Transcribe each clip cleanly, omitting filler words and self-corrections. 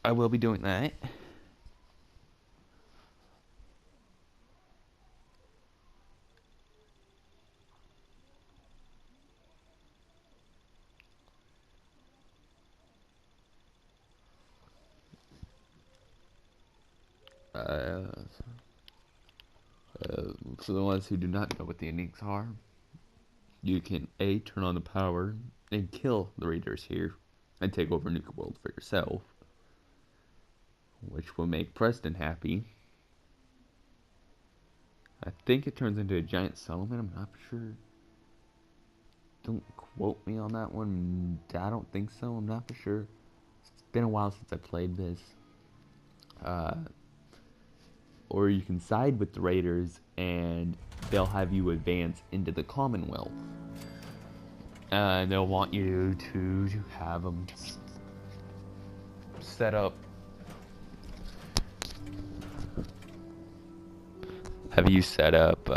I will be doing that. Uh, for the ones who do not know what the endings are, you can A, turn on the power and kill the raiders here and take over Nuka World for yourself, which will make Preston happy. I think it turns into a giant settlement, I'm not sure. Don't quote me on that one. I don't think so, I'm not for sure. It's been a while since I played this. Or you can side with the raiders and they'll have you advance into the Commonwealth. And they'll want you to have them set up. Have you set up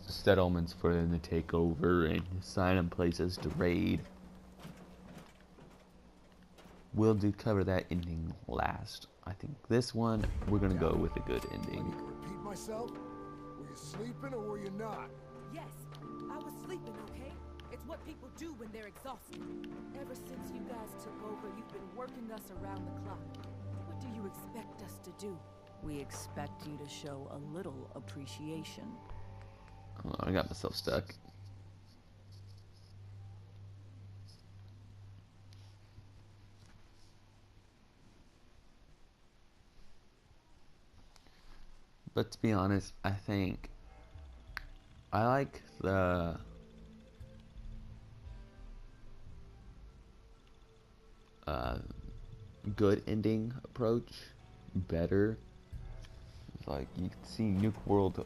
settlements for them to take over and assign them places to raid? We'll cover that ending last. I think this one, we're gonna go with a good ending. Repeat myself? Were you sleeping or were you not? Yes, I was sleeping, okay? It's what people do when they're exhausted. Ever since you guys took over, you've been working us around the clock. What do you expect us to do? We expect you to show a little appreciation. Oh, I got myself stuck. But to be honest, I think I like the good ending approach better. It's like you can see Nuke World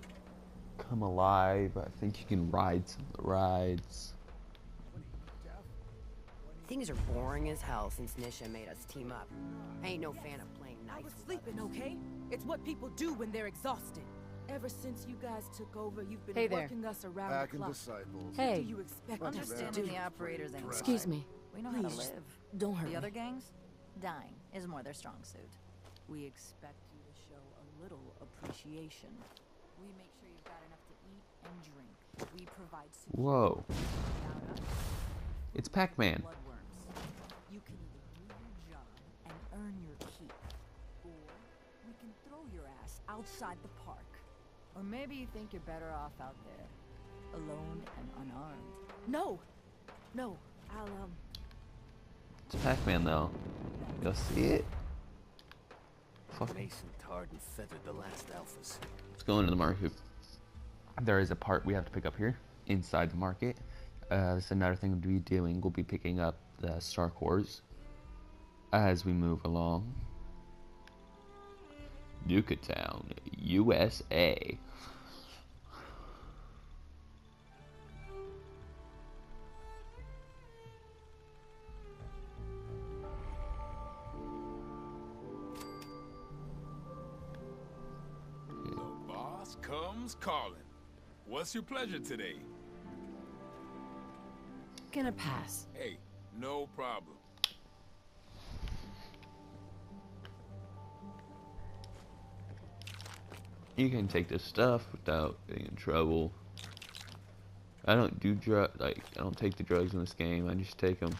come alive. I think you can ride some of the rides. Things are boring as hell since Nisha made us team up. I ain't no fan of playing nice. I was sleeping, okay? It's what people do when they're exhausted. Ever since you guys took over, you've been working us around the clock. Disciples. What do you expect us to Understanding do? the operators ain't Excuse me. We know how to Please, live. don't hurt The me. other gangs, dying is more their strong suit. We expect you to show a little appreciation. We make sure you've got enough to eat and drink. We provide security. Whoa. Without us, It's Pac-Man. bloodworms. You can either do your job and earn your keep, or we can throw your ass outside the park. Or maybe you think you're better off out there, alone and unarmed. No, no, I'll It's Pac-Man though. You'll see it. Fuck. Mason tarred and feathered the last alphas. Let's go into the market. There is a part we have to pick up here inside the market. This is another thing we'll be doing. We'll be picking up the Star Cores as we move along. Nuka Town, USA. The boss comes calling. What's your pleasure today? gonna pass. Hey, no problem. You can take this stuff without getting in trouble. I don't do I don't take the drugs in this game. I just take them.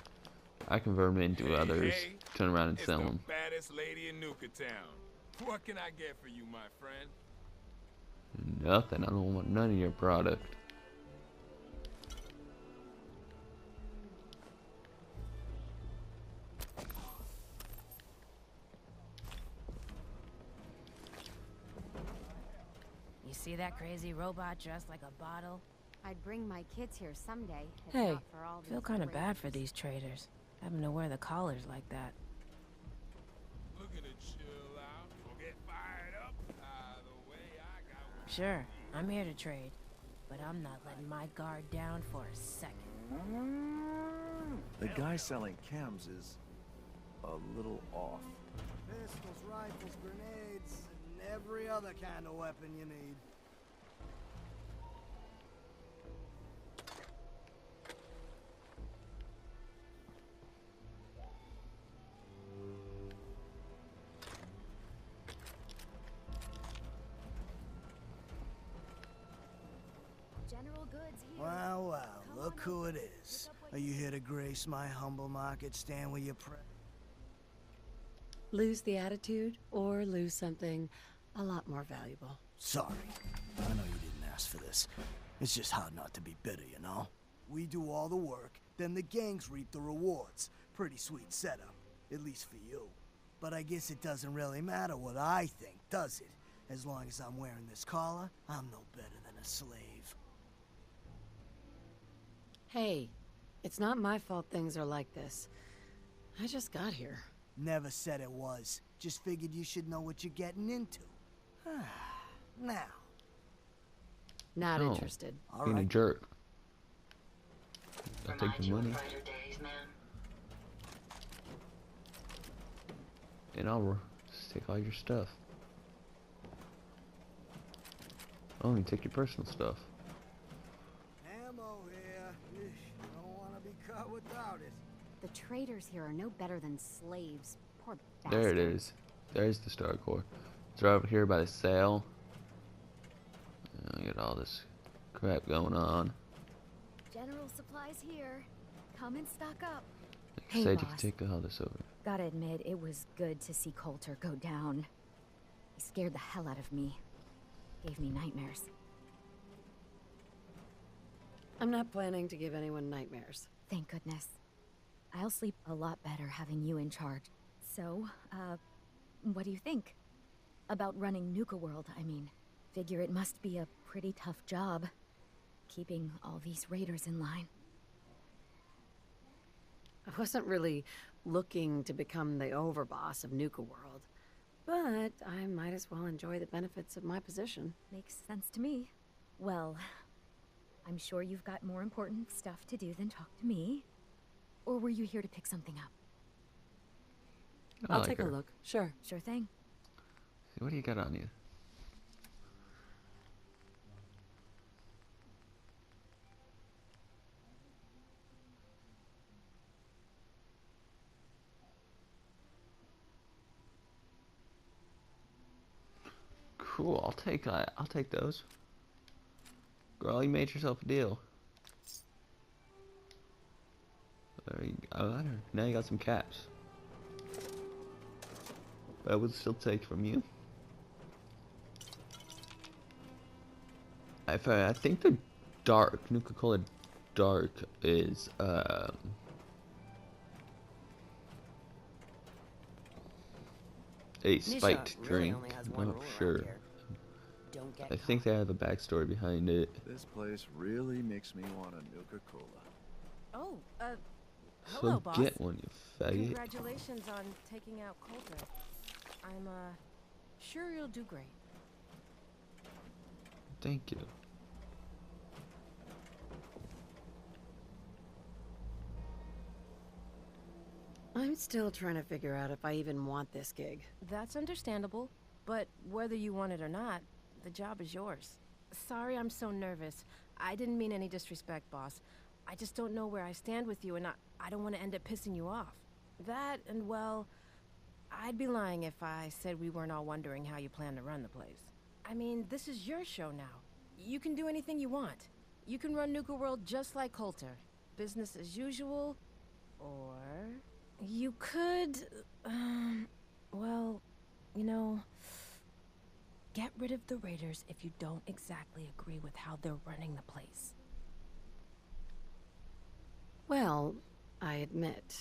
I convert them into others. Hey, Turn around and it's sell the them. baddest lady in Nuka Town. What can I get for you, my friend? Nothing. I don't want none of your product. You see that crazy robot dressed like a bottle? I'd bring my kids here someday. If Hey, not for all feel these kind of bad arrangements. for these traders, having to wear the collars like that. Looking to chill out or get fired up? The way I got one. Sure, I'm here to trade, but I'm not letting my guard down for a second. The guy selling chems is a little off. Pistols, rifles, grenades, and every other kind of weapon you need. General goods here. Wow, wow, look who it is. Are you here to grace my humble market stand with your Lose the attitude or lose something a lot more valuable. Sorry. I know you didn't ask for this. It's just hard not to be bitter, you know? We do all the work, then the gangs reap the rewards. Pretty sweet setup, at least for you. But I guess it doesn't really matter what I think, does it? As long as I'm wearing this collar, I'm no better than a slave. Hey, it's not my fault things are like this. I just got here. Never said it was. Just figured you should know what you're getting into. Now. Not No. interested. All Being a right. jerk. I'll take your money. And I'll just take all your stuff. I'll only take your personal stuff. Ammo here. Don't want to be caught without it. The traders here are no better than slaves. Poor bastard. There it is. There's the Star Core. It's right over here by the sail. Get all this crap going on. General supplies here. Come and stock up. Like I Hey, said, you boss. can take all this over. Gotta admit, it was good to see Coulter go down. He scared the hell out of me. Gave me nightmares. I'm not planning to give anyone nightmares. Thank goodness. I'll sleep a lot better having you in charge. So, what do you think? About running Nuka World, I mean. Figure it must be a pretty tough job, keeping all these raiders in line. I wasn't really looking to become the overboss of Nuka World, but I might as well enjoy the benefits of my position. Makes sense to me. Well, I'm sure you've got more important stuff to do than talk to me. Or were you here to pick something up? I'll like take her. a look. Sure. Sure thing. What do you got on you? Cool. I'll take those. Girl, you made yourself a deal. There you go. Now you got some caps. But I would still take from you. I think the dark Nuka Cola Dark is a spiked really drink. only has I'm one not rule around sure. here. Don't get I think they have a backstory behind it. This place really makes me want a Nuka Cola. Oh, hello, So boss. get one, you faggot. Congratulations on taking out Coulter. I'm, sure you'll do great. Thank you. I'm still trying to figure out if I even want this gig. That's understandable, but whether you want it or not, the job is yours. Sorry I'm so nervous. I didn't mean any disrespect, boss. I just don't know where I stand with you, and I don't want to end up pissing you off. That, and well, I'd be lying if I said we weren't all wondering how you plan to run the place. I mean, this is your show now. You can do anything you want. You can run Nuka World just like Coulter. Business as usual, or you could, well, you know, get rid of the raiders if you don't exactly agree with how they're running the place. Well, I admit,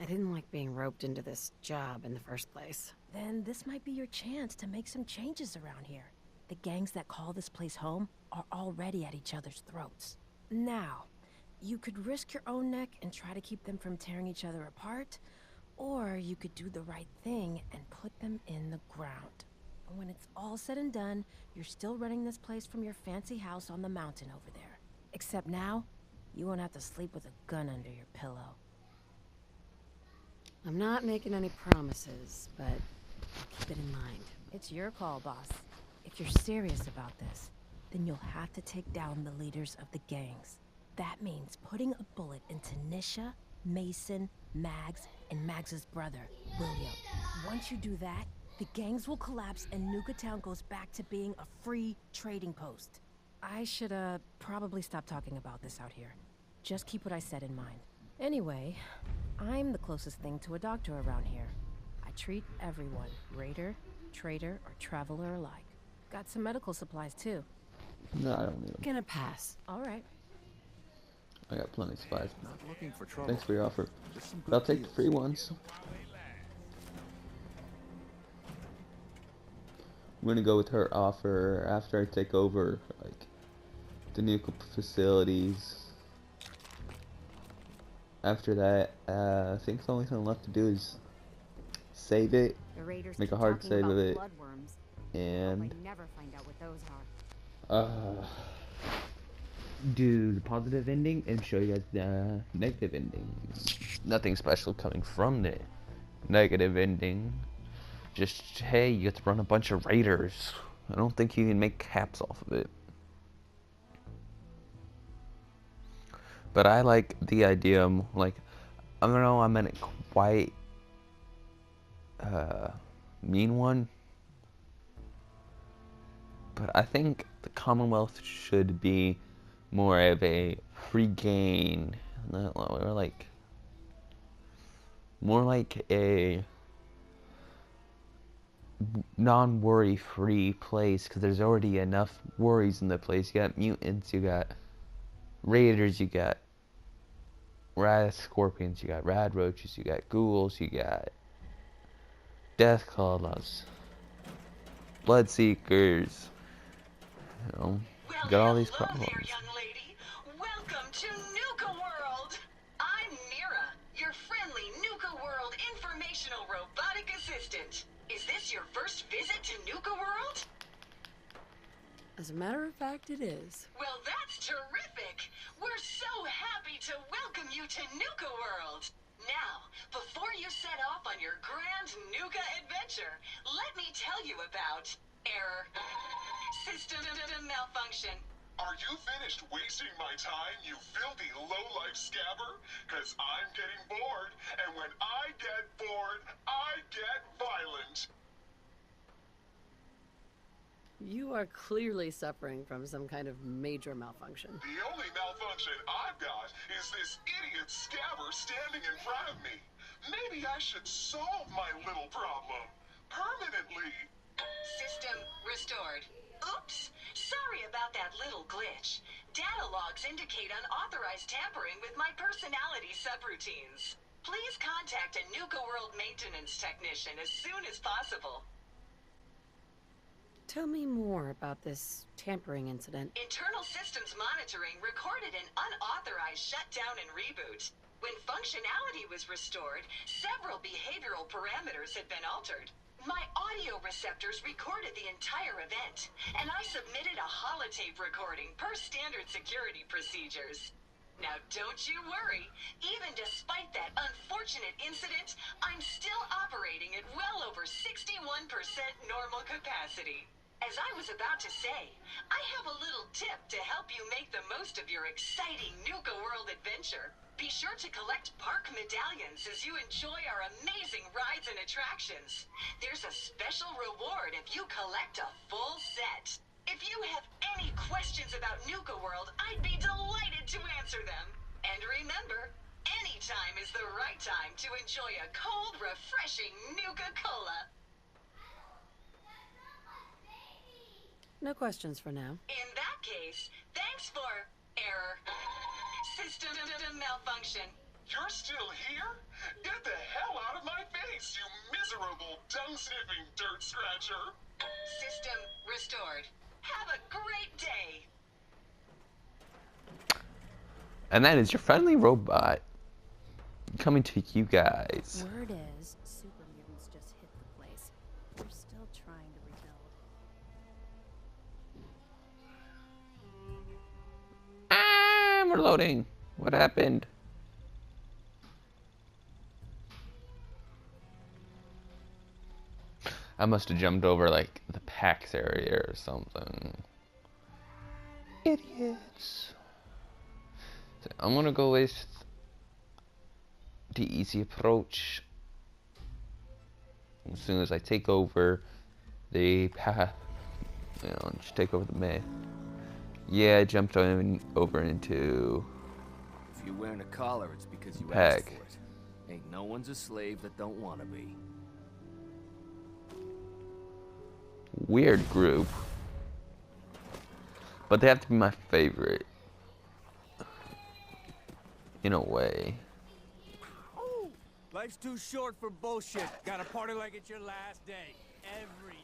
I didn't like being roped into this job in the first place. Then this might be your chance to make some changes around here. The gangs that call this place home are already at each other's throats. Now, you could risk your own neck and try to keep them from tearing each other apart, or you could do the right thing and put them in the ground. And when it's all said and done, you're still running this place from your fancy house on the mountain over there. Except now, you won't have to sleep with a gun under your pillow. I'm not making any promises, but I'll keep it in mind. It's your call, boss. If you're serious about this, then you'll have to take down the leaders of the gangs. That means putting a bullet into Nisha, Mason, Mags, and Mags's brother, William. Once you do that, the gangs will collapse and Nuka Town goes back to being a free trading post. I should, probably stop talking about this out here. Just keep what I said in mind. Anyway, I'm the closest thing to a doctor around here. I treat everyone, raider, trader, or traveler alike. Got some medical supplies, too. No, I don't need them. Gonna pass. All right. I got plenty of supplies. Not looking for trouble. Thanks for your offer. Just some But I'll good take the deals. free ones. I'm gonna go with her offer after I take over, like, the Nuka facilities. After that, I think the only thing left to do is save it, The raiders make a keep hard talking save about of it, bloodworms. and I never find out what those are. do the positive ending and show you guys the negative ending. Nothing special coming from the negative ending. Just, hey, you get to run a bunch of raiders. I don't think you can make caps off of it. But I like the idea, like, I don't know, I'm in a quite mean one. But I think the Commonwealth should be more of a free gain, or like more like a non-worry free place, because there's already enough worries in the place. You got mutants, you got raiders, you got rad scorpions, you got rad roaches, you got ghouls, you got death claws, blood seekers, you know, you got all these problems. There, young lady. Welcome to Nuka World. I'm Mira, your friendly Nuka World informational robotic assistant. Is this your first visit to Nuka World? As a matter of fact, it is. Well, that's terrific. We're so happy to welcome you to Nuka World. Now, before you set off on your grand Nuka adventure, let me tell you about error, system malfunction. Are you finished wasting my time, you filthy low-life scabber? 'Cause I'm getting bored, and when I get bored, I get violent. You are clearly suffering from some kind of major malfunction. The only malfunction I've got is this idiot scabber standing in front of me. Maybe I should solve my little problem permanently. System restored. Oops! Sorry about that little glitch. Data logs indicate unauthorized tampering with my personality subroutines. Please contact a Nuka World maintenance technician as soon as possible. Tell me more about this tampering incident. Internal systems monitoring recorded an unauthorized shutdown and reboot. When functionality was restored, several behavioral parameters had been altered. My audio receptors recorded the entire event, and I submitted a holotape recording per standard security procedures. Now don't you worry, even despite that unfortunate incident, I'm still operating at well over 61% normal capacity. As I was about to say, I have a little tip to help you make the most of your exciting Nuka World adventure. Be sure to collect park medallions as you enjoy our amazing rides and attractions. There's a special reward if you collect a full set. If you have any questions about Nuka World, I'd be delighted to answer them. And remember, any time is the right time to enjoy a cold, refreshing Nuka-Cola. No questions for now. In that case, thanks for error. System malfunction. You're still here? Get the hell out of my face, you miserable, dung-sniffing dirt scratcher! System restored. Have a great day. And that is your friendly robot coming to you guys. Word is, super mutants just hit the place. We're still trying to rebuild. I'm reloading. What happened? I must have jumped over like the PAX area or something. Idiots. So I'm gonna go with the easy approach. As soon as I take over the path, you know, just take over the Yeah, I jumped over into If you're wearing a collar, it's because you Peg. asked for it. Ain't no one's a slave that don't want to be. Weird group. But they have to be my favorite. In a way. Life's too short for bullshit. Gotta party like it's your last day. Every day.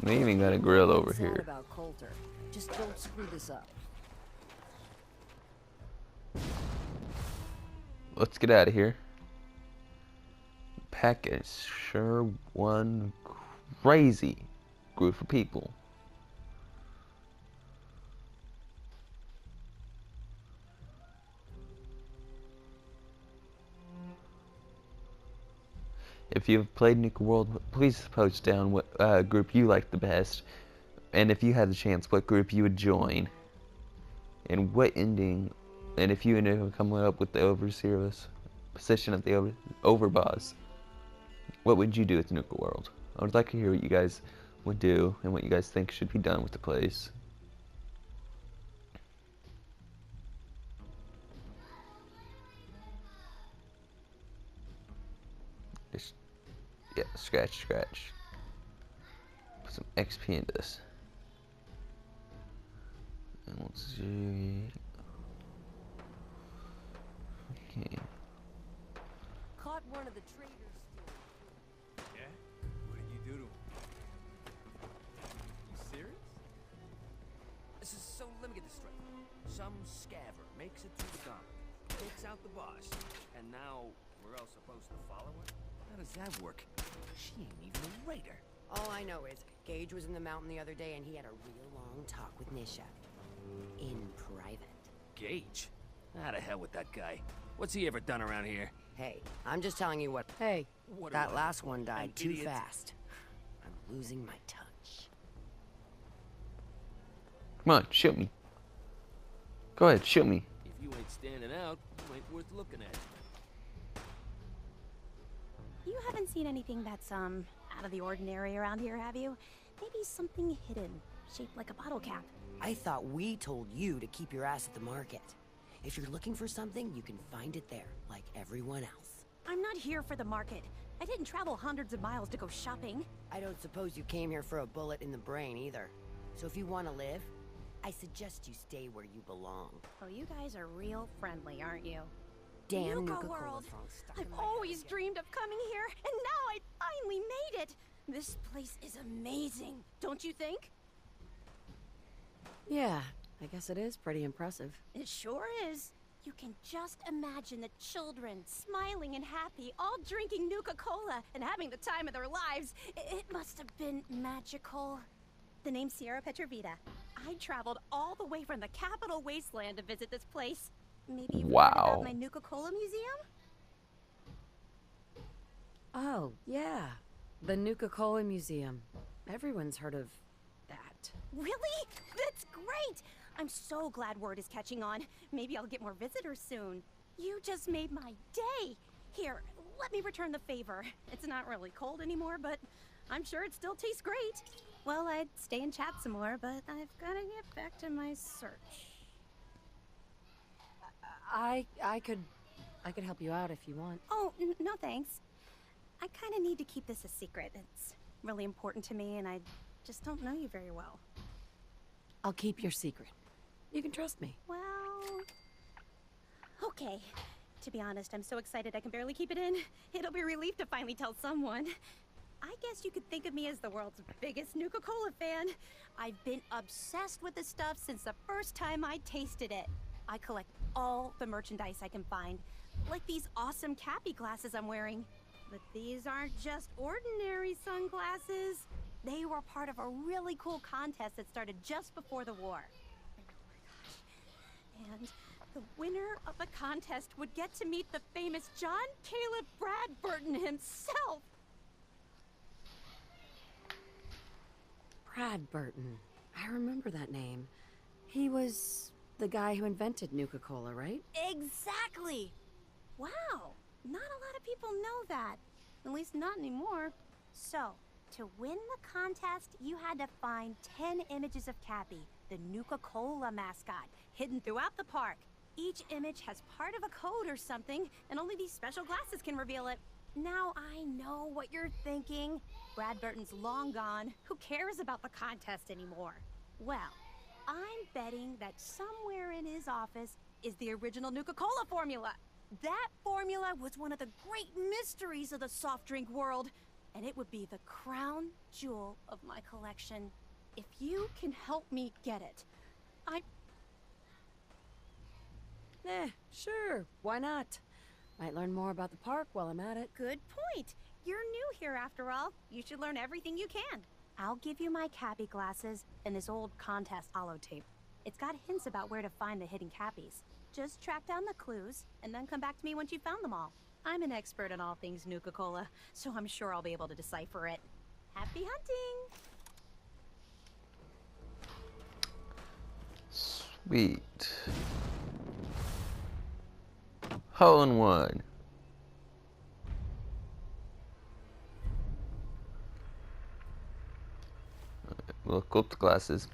We even got a grill over Sad here. about Coulter. Just don't screw this up. Let's get out of here. Pack is sure one crazy group of people. If you've played Nuka World, please post down what group you like the best, and if you had the chance, what group you would join, and what ending, and if you ended up coming up with the overseer's position of the overboss, what would you do with Nuka World? I would like to hear what you guys would do and what you guys think should be done with the place. Just, yeah, scratch. Put some XP into this. And let's see. Okay. Caught one of the traders stealing. Yeah? What did you do to him? You serious? So let me get this straight. Some scaver makes it through the gauntlet, takes out the boss, and now we're all supposed to follow her? How does that work? She ain't even a raider. All I know is Gage was in the mountain the other day and he had a real long talk with Nisha. In private. Gage? How the hell with that guy? What's he ever done around here? Hey, I'm just telling you what. Hey, What that am I, last one an died too idiot? fast. I'm losing my touch. Come on, shoot me. Go ahead, shoot me. If you ain't standing out, you ain't worth looking at. You haven't seen anything that's, out of the ordinary around here, have you? Maybe something hidden, shaped like a bottle cap. I thought we told you to keep your ass at the market. If you're looking for something, you can find it there, like everyone else. I'm not here for the market. I didn't travel hundreds of miles to go shopping. I don't suppose you came here for a bullet in the brain either. So if you want to live, I suggest you stay where you belong. Oh, you guys are real friendly, aren't you? Damn Nuka Nuka World. Cola stuck I've in my always head. dreamed of coming here, and now I finally made it. This place is amazing, don't you think? Yeah, I guess it is pretty impressive. It sure is. You can just imagine the children smiling and happy, all drinking Nuka-Cola and having the time of their lives. It must have been magical. The name's Sierra Petrovita. I traveled all the way from the capital wasteland to visit this place. Maybe you've heard about my Nuka-Cola museum? Oh, yeah. The Nuka Cola Museum. Everyone's heard of that. Really? That's great! I'm so glad word is catching on. Maybe I'll get more visitors soon. You just made my day. Here, let me return the favor. It's not really cold anymore, but I'm sure it still tastes great. Well, I'd stay and chat some more, but I've gotta get back to my search. I could help you out if you want. Oh, no thanks. I kinda need to keep this a secret. It's really important to me, and I just don't know you very well. I'll keep your secret. You can trust me. Well... okay. To be honest, I'm so excited I can barely keep it in. It'll be a relief to finally tell someone. I guess you could think of me as the world's biggest Nuka-Cola fan. I've been obsessed with this stuff since the first time I tasted it. I collect all the merchandise I can find, like these awesome Cappy glasses I'm wearing. But these aren't just ordinary sunglasses. They were part of a really cool contest that started just before the war. And the winner of the contest would get to meet the famous John Caleb Bradburton himself. Bradburton. I remember that name. He was the guy who invented Nuka-Cola, right? Exactly! Wow, not a lot of people know that. At least not anymore. So, to win the contest, you had to find 10 images of Cappy, the Nuka-Cola mascot, hidden throughout the park. Each image has part of a code or something, and only these special glasses can reveal it. Now I know what you're thinking. Brad Burton's long gone. Who cares about the contest anymore? Well, I'm betting that somewhere in his office is the original Nuka-Cola formula. That formula was one of the great mysteries of the soft drink world, and it would be the crown jewel of my collection. If you can help me get it, Sure, why not? Might learn more about the park while I'm at it. Good point. You're new here after all. You should learn everything you can. I'll give you my Cappy glasses and this old contest holotape. It's got hints about where to find the hidden Cappies. Just track down the clues, and then come back to me once you've found them all. I'm an expert in all things Nuka-Cola, so I'm sure I'll be able to decipher it. Happy hunting! Sweet. Hole in one. We'll go up the glasses.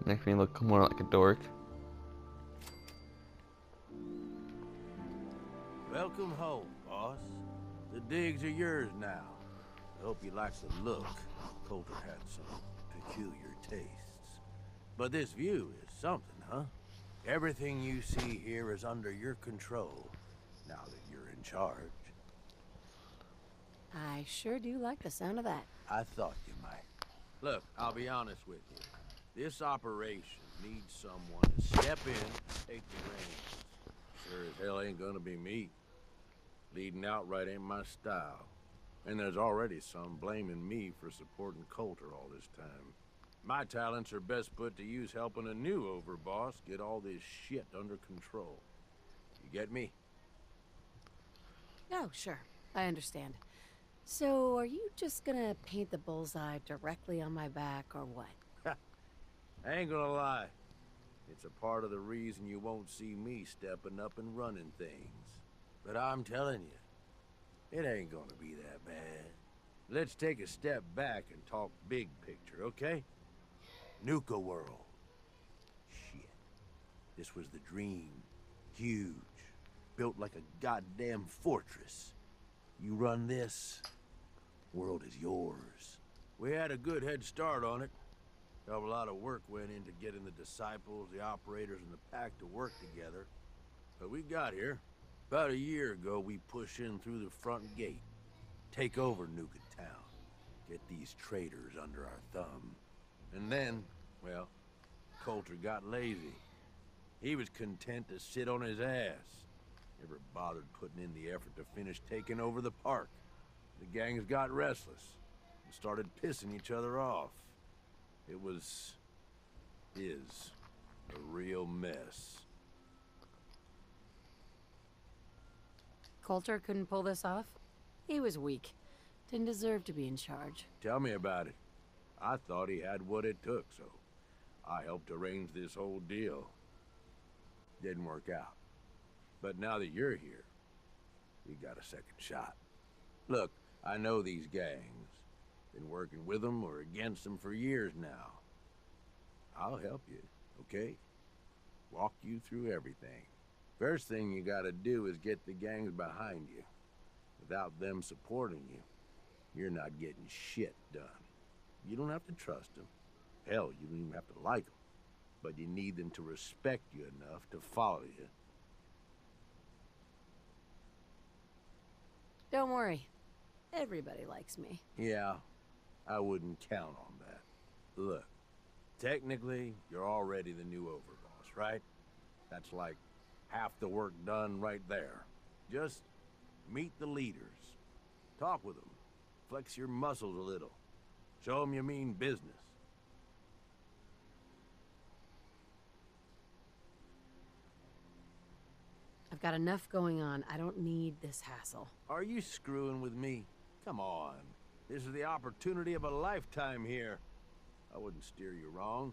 Make me look more like a dork. Welcome home, boss. The digs are yours now. I hope you like the look. Coulter had some peculiar tastes. But this view is something, huh? Everything you see here is under your control, now that you're in charge. I sure do like the sound of that. I thought you might. Look, I'll be honest with you. This operation needs someone to step in, take the reins. Sure as hell ain't gonna be me. Leading outright ain't my style. And there's already some blaming me for supporting Coulter all this time. My talents are best put to use helping a new overboss get all this shit under control. You get me? Oh, sure. I understand. So, are you just gonna paint the bullseye directly on my back, or what? I ain't gonna lie. It's a part of the reason you won't see me stepping up and running things. But I'm telling you, it ain't gonna be that bad. Let's take a step back and talk big picture, okay? Nuka World. Shit. This was the dream. Huge. Built like a goddamn fortress. You run this, world is yours. We had a good head start on it. A lot of work went into getting the disciples, the operators, and the pack to work together. But we got here. About a year ago, we pushed in through the front gate. Take over Nuka Town. Get these traitors under our thumb. And then, well, Coulter got lazy. He was content to sit on his ass. Never bothered putting in the effort to finish taking over the park. The gangs got restless and started pissing each other off. It is a real mess. Coulter couldn't pull this off? He was weak. Didn't deserve to be in charge. Tell me about it. I thought he had what it took, so I helped arrange this whole deal. Didn't work out. But now that you're here, we got a second shot. Look, I know these gangs. Been working with them or against them for years now. I'll help you, okay? Walk you through everything. First thing you gotta do is get the gangs behind you. Without them supporting you, you're not getting shit done. You don't have to trust them. Hell, you don't even have to like them. But you need them to respect you enough to follow you. Don't worry. Everybody likes me. Yeah, I wouldn't count on that. Look, technically, you're already the new overboss, right? That's like half the work done right there. Just meet the leaders. Talk with them. Flex your muscles a little. Show them you mean business. I've got enough going on. I don't need this hassle. Are you screwing with me? Come on. This is the opportunity of a lifetime here. I wouldn't steer you wrong.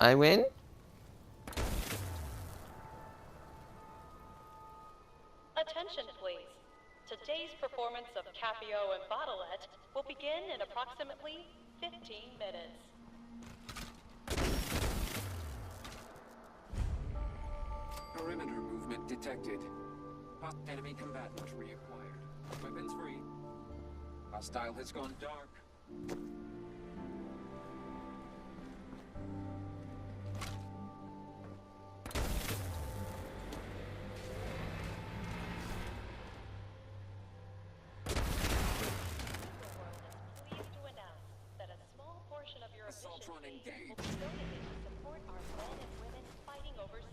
I win? Attention, please. Today's performance of Capio and Bottlette will begin in approximately 15 minutes. Perimeter movement detected. Enemy combatant reacquired. Weapons free. Hostile has gone dark. Pleased to announce that a small portion of your Assaultron efficiency will engaged. be donated to support our men and women fighting overseas.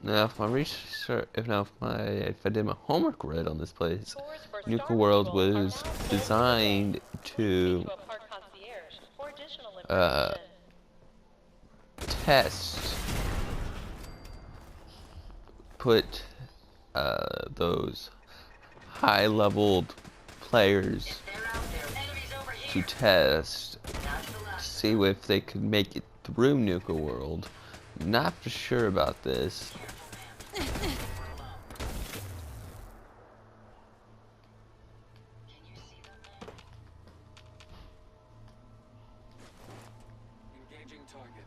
Now, if I did my homework right on this place, Nuka World was designed to test, put those high-leveled players to test, see if they could make it through Nuka World. Not for sure about this. Engaging target.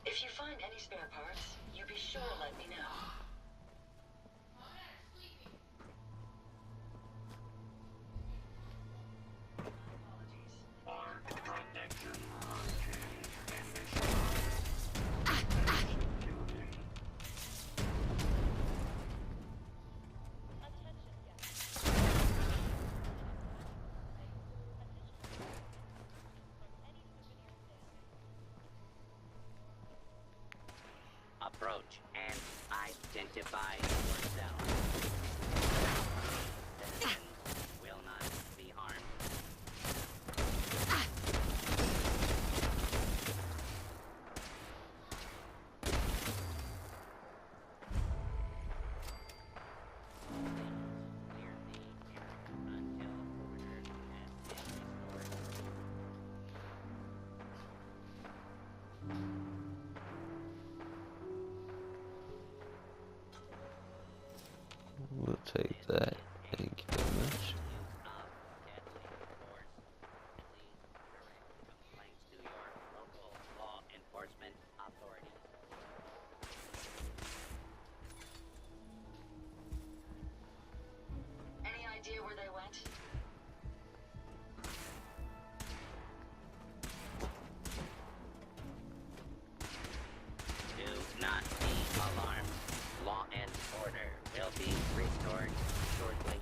If you find any spare parts, you be sure to let me know. Approach and identify yourself. Citizens will not be harmed. We'll take that. Thank you very much. Law enforcement authorities. Any idea where they went? Do not be alarmed. Law and order will be restored shortly.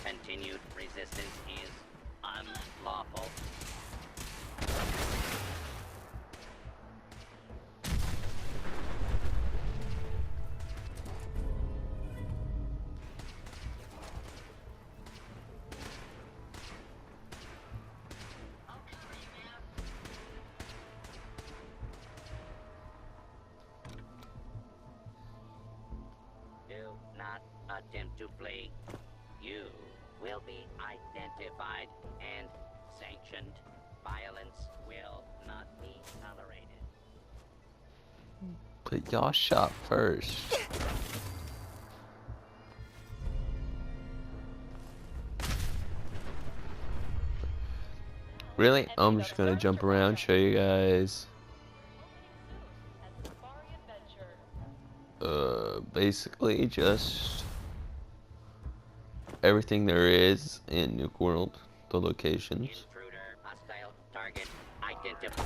Continued resistance is unlawful. Do not attempt to flee. You will be identified and sanctioned. Violence will not be tolerated. But y'all shot first. Really? I'm just gonna jump around, show you guys. Basically just everything there is in Nuka World, the locations. Intruder, hostile target identified.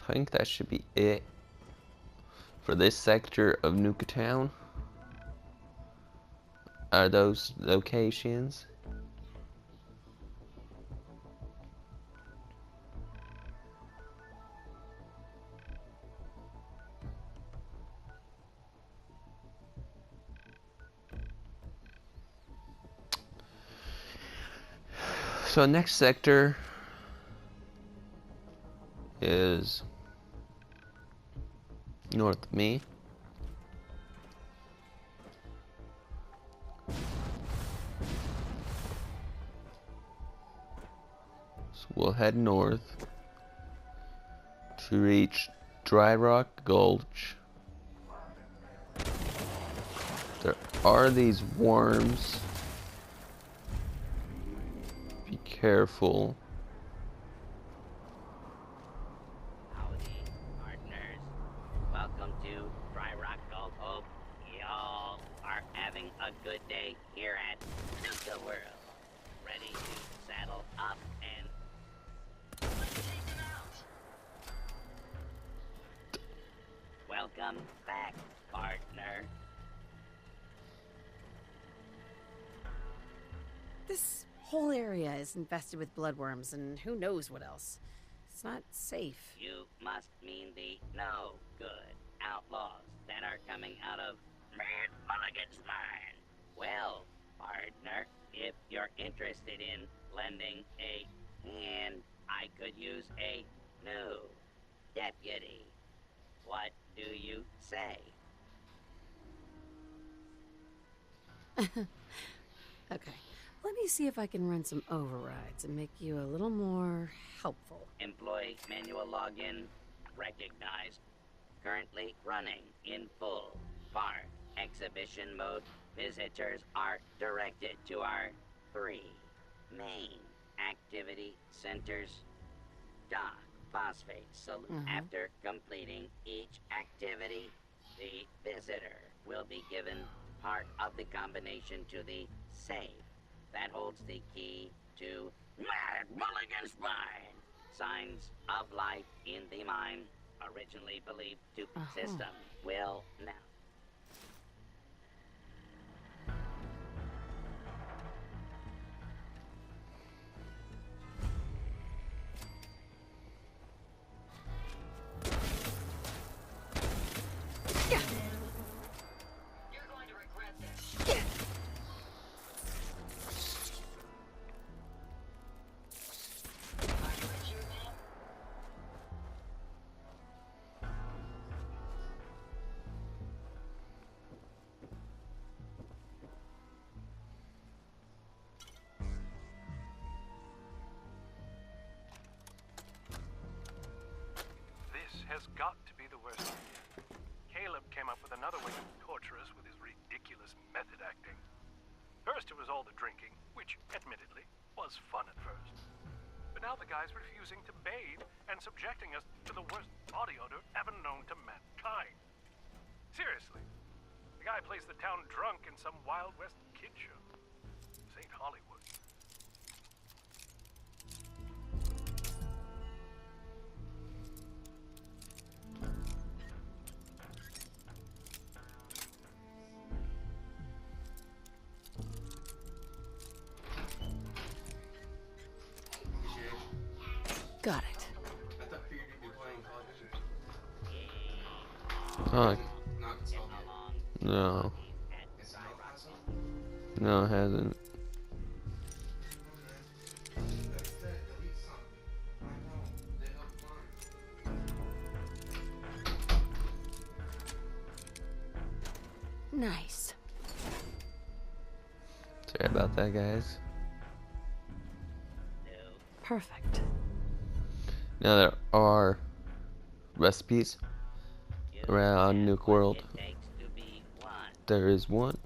I think that should be it for this sector of Nuka Town. Are those locations? So next sector is north of me. So we'll head north to reach Dry Rock Gulch. There are these worms. Be careful. Howdy, partners. Welcome to Dry Rock Gulch. Hope y'all are having a good day here at Nuka World. Ready to saddle up and let's take them out. Welcome back, partner. This whole area is infested with bloodworms and who knows what else. It's not safe. You must mean the no good outlaws that are coming out of Matt Mulligan's mine. Well, partner, if you're interested in lending a hand, I could use a new deputy. What do you say? Okay, let me see if I can run some overrides and make you a little more helpful. Employee manual login recognized. Currently running in full park exhibition mode. Visitors are directed to our 3 main activity centers. Dock phosphate salute. After completing each activity, the visitor will be given part of the combination to the safe that holds the key to Mad Mulligan's mine. Signs of life in the mine, originally believed to system, will now. You're going to regret this. Are you injured, man? This has got to be the worst idea. Caleb came up with another way to torture us with his ridiculous method acting. First it was all the drinking, which, admittedly, was fun at first. But now the guy's refusing to bathe and subjecting us to the worst body odor ever known to mankind. Seriously, the guy plays the town drunk in some Wild West kid show. This ain't Hollywood. Got it. Fuck. No. No, it hasn't. Nice. Sorry about that, guys. Perfect. Now there are recipes around Nuka World. There is one.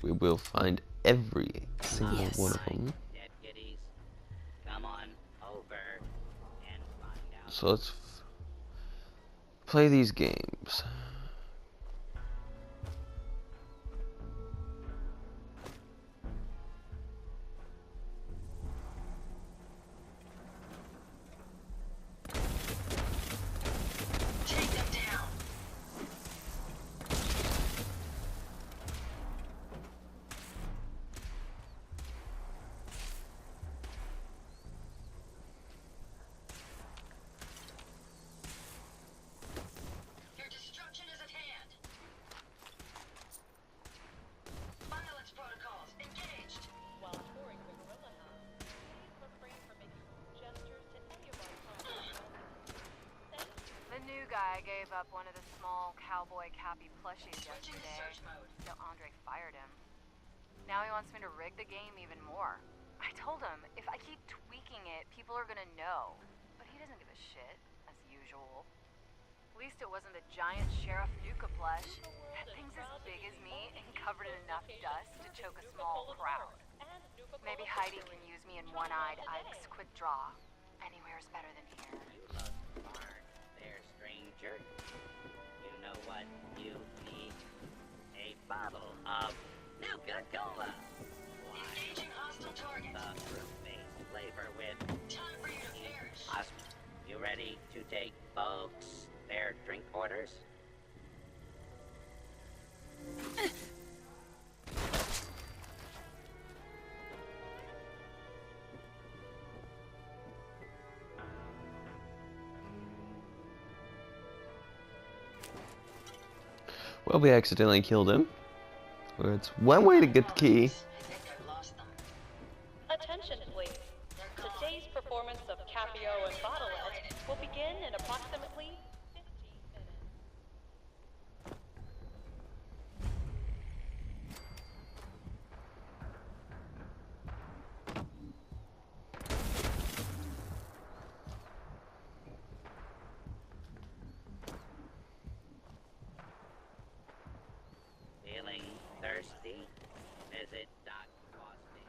We will find every single one of them. Come on over and find out. So let's play these games. gave up one of the small cowboy Cappy plushies yesterday, so Andre fired him. Now he wants me to rig the game even more. I told him, if I keep tweaking it, people are gonna know. But he doesn't give a shit, as usual. At least it wasn't the giant Sheriff Nuka plush. That thing's as big as me and covered in enough dust to choke a small crowd. Maybe Heidi can use me in one-eyed Ike's quick draw. Anywhere's better than here. You look smart there, stranger. You know what you need? A bottle of Nuka Cola. Engaging hostile target. The fruit-based flavor with Time for you to perish. You ready to take folks their drink orders? Well, we accidentally killed him. Well, it's one way to get the key. Attention, please. Today's performance of Capio and Bottleette will begin in approximately 15 minutes. Feeling thirsty? Visit Doc Boston.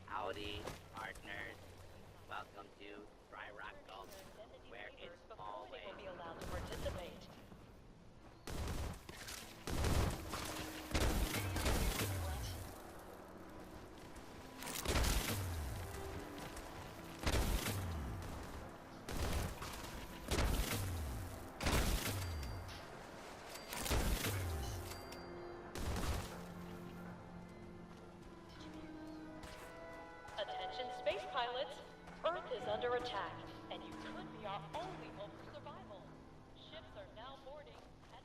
Howdy, partners. Welcome to Dry Rock Golf, where it's always Will be allowed to participate. Attention space pilots, Earth is under attack, and you could be our only hope for survival. Ships are now boarding at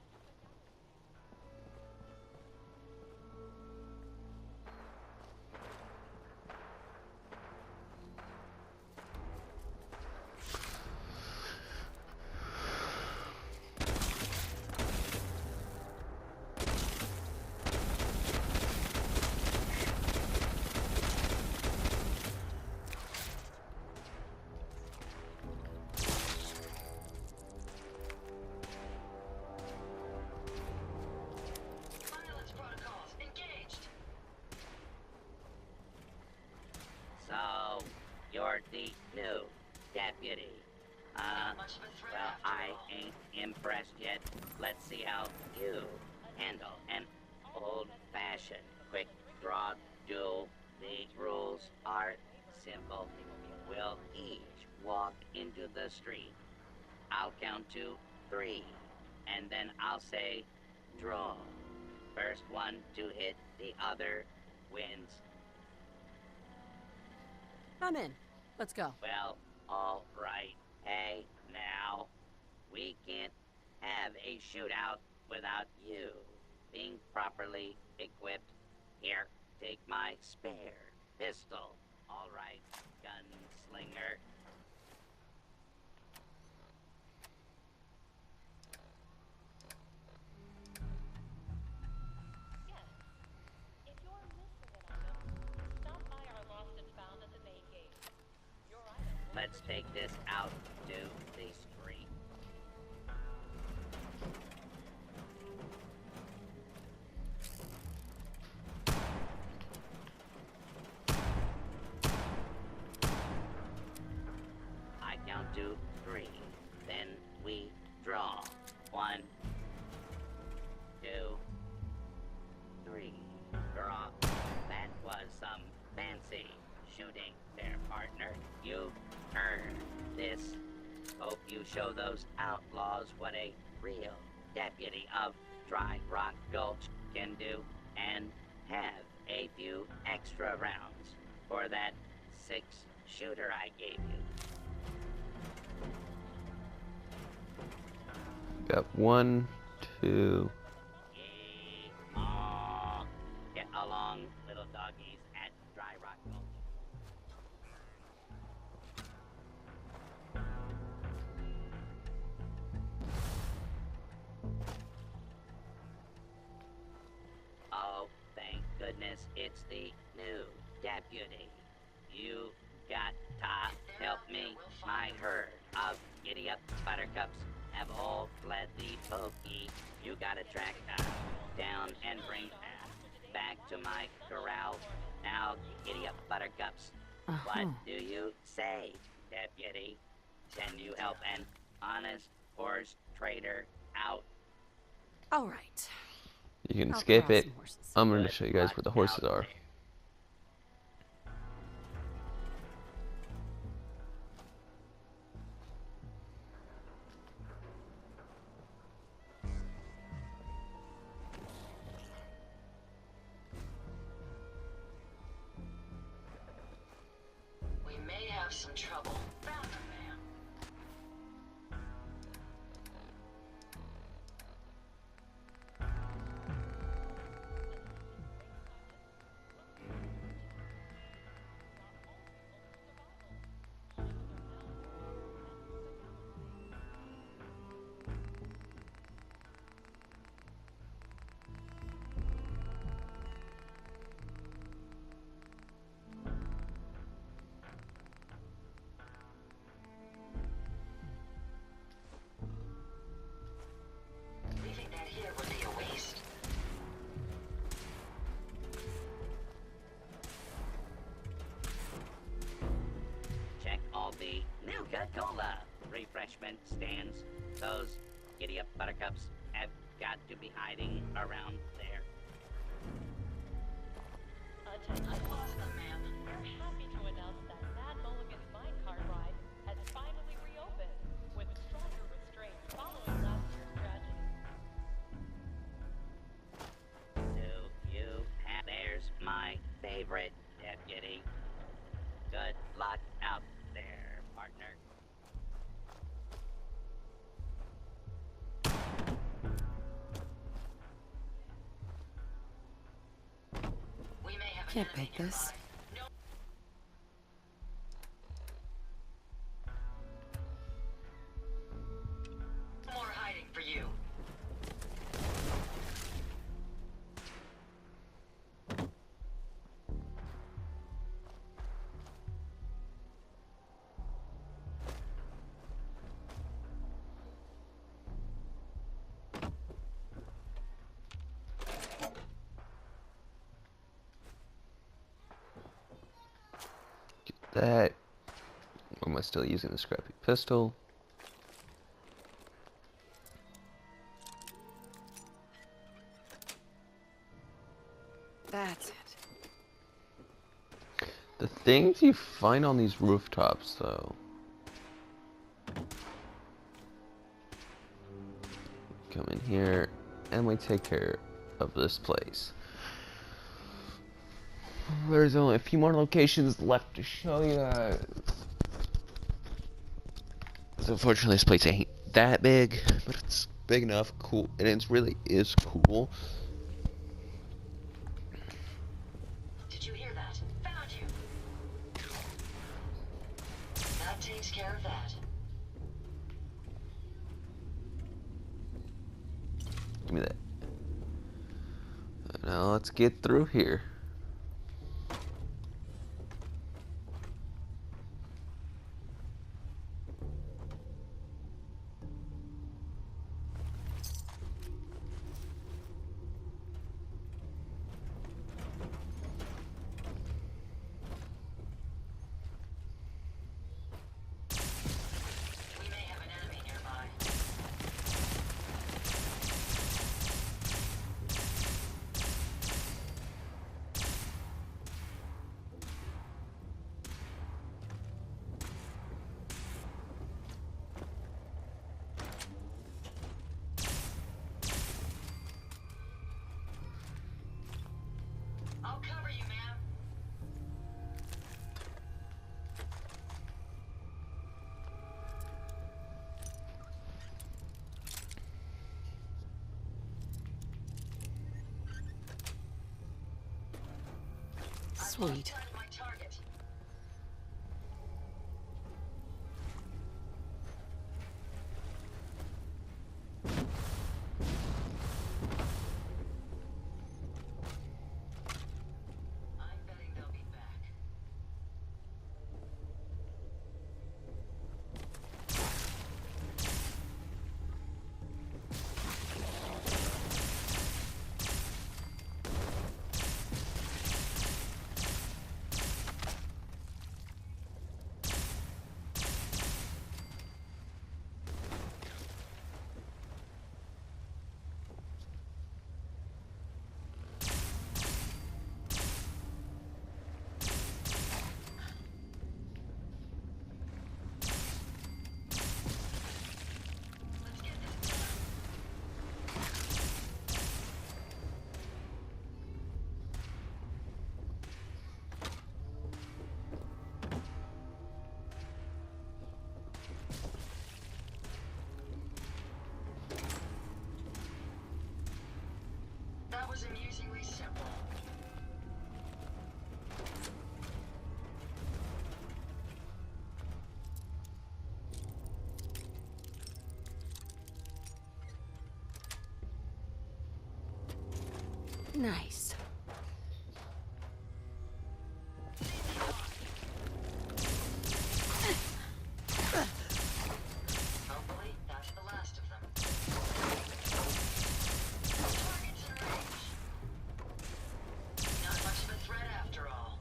Violence protocols engaged. So, you're the new deputy. Well, I ain't impressed yet. Let's see how you handle an old-fashioned quick draw duel. The rules are simple. We'll each walk into the street. I'll count to 3, and then I'll say, draw. First one to hit the other wins. I'm in. Let's go. Well, all right. Hey, now, we can't have a shootout without you being properly equipped. Here, take my spare pistol. All right, gunslinger. Yes. If you're missing an item, stop by our lost and found at the main gate. Your item will Let's take this out to the street. I count to 3, then we draw. 1, 2, 3. Draw. That was some fancy shooting there, partner. You earned this. Hope you show those outlaws what a real deputy of Dry Rock Gulch can do, and have a few extra rounds for that 6-shooter I gave you. Got 1, 2. Get along, little doggies, at Dry Rock Gulch. Oh, thank goodness it's the new deputy. You got to help me. My herd of giddy-up buttercups have all fled the pokey. You gotta track down and bring back to my corral. Now, giddy-up buttercups. What do you say, deputy? Can you help an honest horse trader out? All right. You can I'll skip corral it. some horses. I'm going to show you guys where the horses are. We may have some trouble. Found them, ma'am. Leaving that here would be a waste. Check all the Nuka Cola refreshment stands. Those giddy-up buttercups have got to be hiding around there. Attention. I've lost them, ma'am. We're happy to announce that Mad Mulligan's minecart ride has finally reopened with stronger restraints following last year's tragedy. There's my favorite deputy. Good luck out there, partner. We may have Can't pick this. no more hiding for you. Get that. Or am I still using the scrappy pistol? That's it. The things you find on these rooftops, though. Come in here, and we take care of this place. There's only a few more locations left to show you. So unfortunately, this place ain't that big, but it's big enough, cool, and it really is cool. Did you hear that? Found you. That takes care of that. Give me that. Now let's get through here. We may have an enemy nearby. Sweet. That was amusingly simple. Nice. Hopefully, that's the last of them. Not much of a threat after all.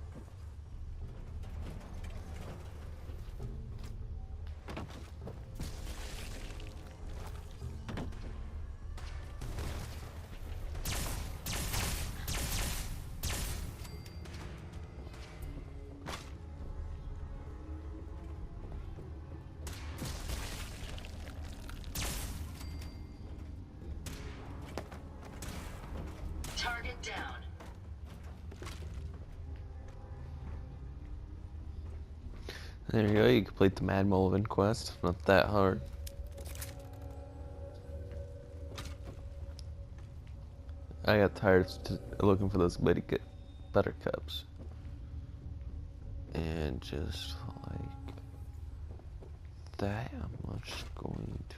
Target down. There you go, you complete the Mad Mulligan quest. Not that hard. I got tired looking for those buttercups. And just like that, I'm just going to...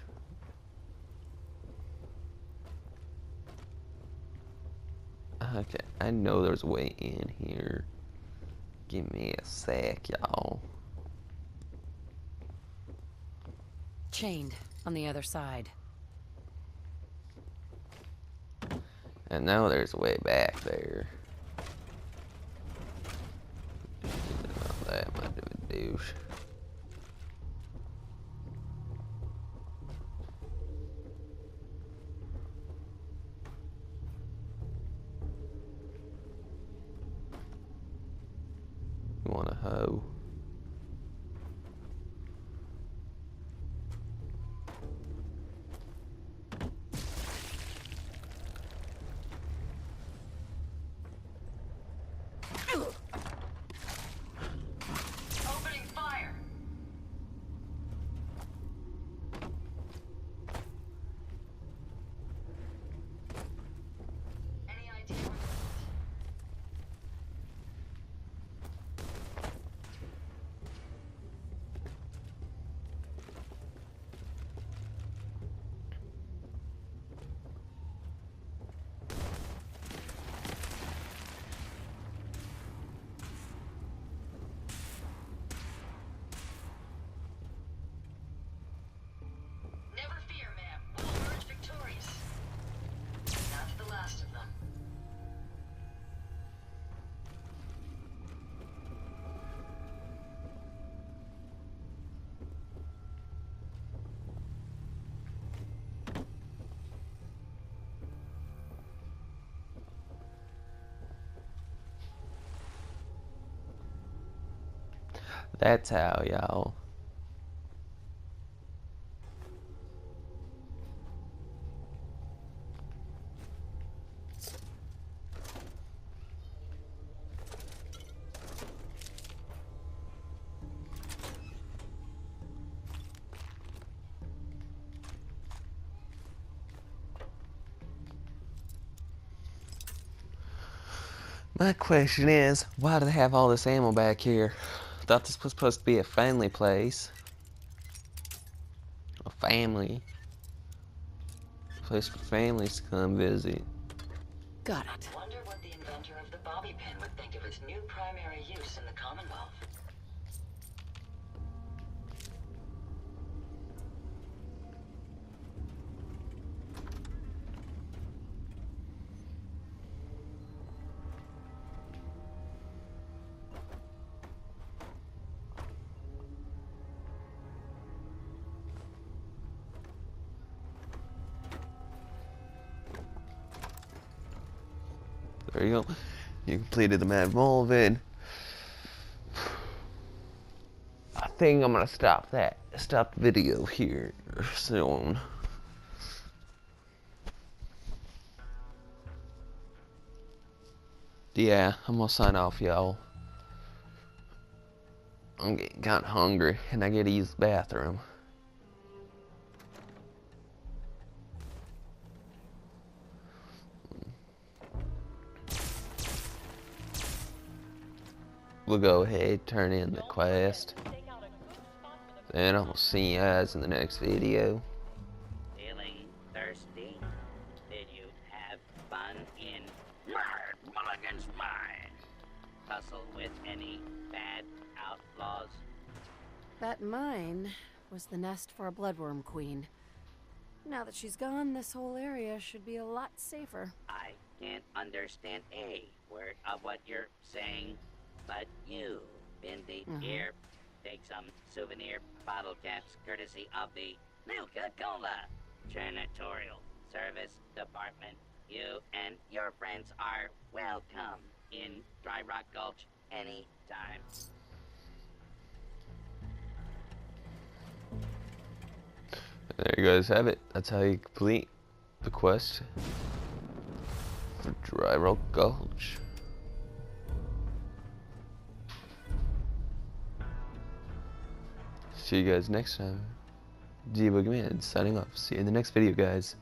Okay, I know there's a way in here. Give me a sec, y'all. Chained on the other side. And now there's a way back there. That might do a douche. You want a hoe? Opening fire. Any idea where Never fear, ma'am. We'll emerge victorious. That's the last of them. That's how, y'all. My question is, why do they have all this ammo back here? Thought this was supposed to be a family place. A family. Place for families to come visit. Got it. Wonder what the inventor of the bobby pin would think of its new primary use in the Commonwealth. There you go. You completed the Mad Mulligan. I think I'm gonna stop the video here soon. Yeah, I'm gonna sign off, y'all. I'm getting kinda hungry and I gotta use the bathroom. We'll go ahead, turn in the quest. Then I'll see you guys in the next video. Feeling thirsty? Did you have fun in Mulligan's mine? Tussle with any bad outlaws? That mine was the nest for a bloodworm queen. Now that she's gone, this whole area should be a lot safer. I can't understand a word of what you're saying, but you, Bindi, here, take some souvenir bottle caps courtesy of the Nuka Cola Janitorial Service Department. You and your friends are welcome in Dry Rock Gulch anytime. There you guys have it. That's how you complete the quest for Dry Rock Gulch. See you guys next time. D-Boogeyman signing off. See you in the next video, guys.